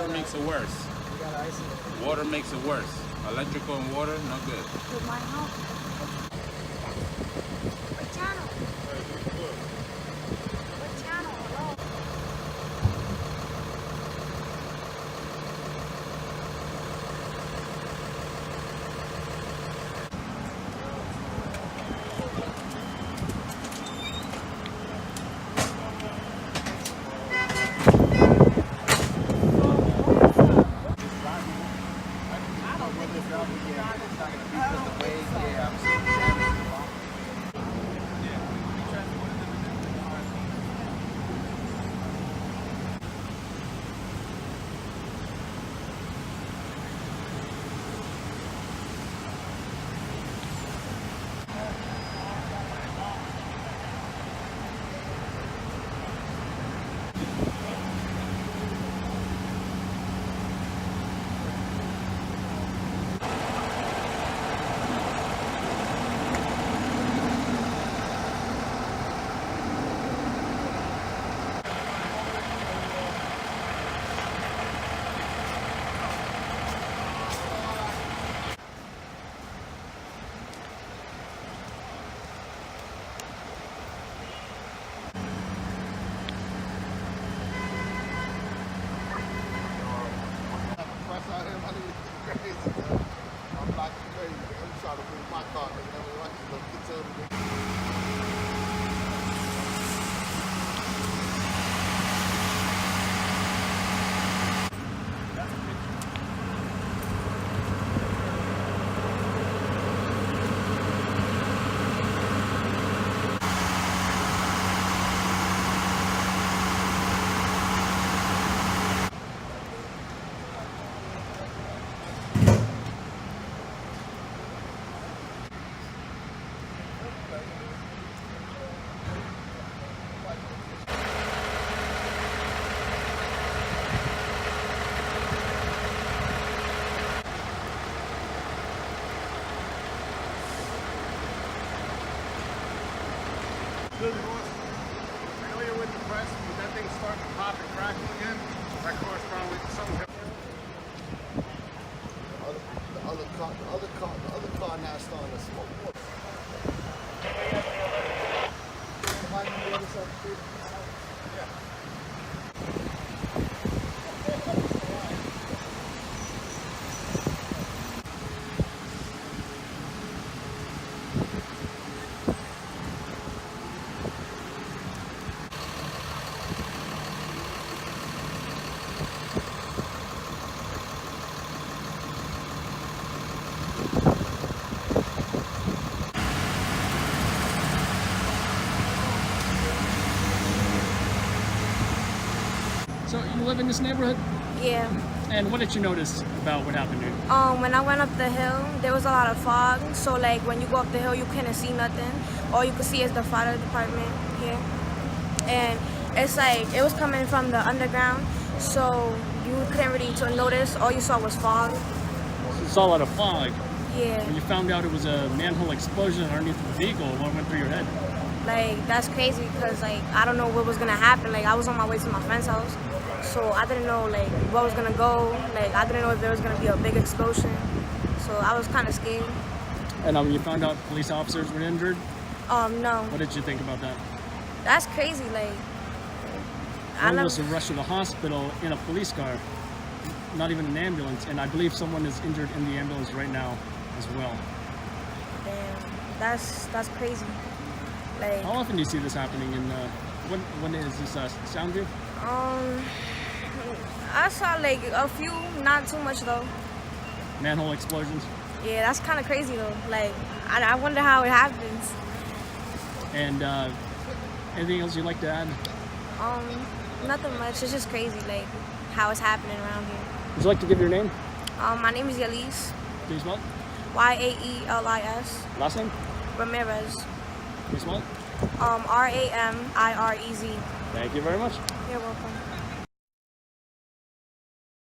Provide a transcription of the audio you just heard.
makes it worse. Water makes it worse. Electrical and water, no good. With my house. What channel? What channel? Hello? I know you're with the press, but that thing starts to pop and crackle again. That corresponds with something. The other car now starting to smoke. So you live in this neighborhood? Yeah. And what did you notice about what happened here? When I went up the hill, there was a lot of fog. So like when you go up the hill, you couldn't see nothing. All you could see is the fire department here. And it's like, it was coming from the underground. So you couldn't really notice. All you saw was fog. You saw a lot of fog. Yeah. When you found out it was a manhole explosion underneath the vehicle, what went through your head? Like, that's crazy because like, I don't know what was gonna happen. Like, I was on my way to my friend's house. So I didn't know like what was gonna go. Like, I didn't know if there was gonna be a big explosion. So I was kind of scared. And you found out police officers were injured? No. What did you think about that? That's crazy. Like, One was rushed to the hospital in a police car, not even an ambulance, and I believe someone is injured in the ambulance right now as well. Damn, that's crazy. Like, how often do you see this happening? In when is this Soundview? I saw like a few, not too much though. Manhole explosions. Yeah, that's kind of crazy though. Like, I wonder how it happens. And anything else you'd like to add? Nothing much. It's just crazy, like how it's happening around here. Would you like to give your name? My name is Yalis. Please what? Yaelis. Last name? Ramirez. Please what? Ramirez. Thank you very much. You're welcome.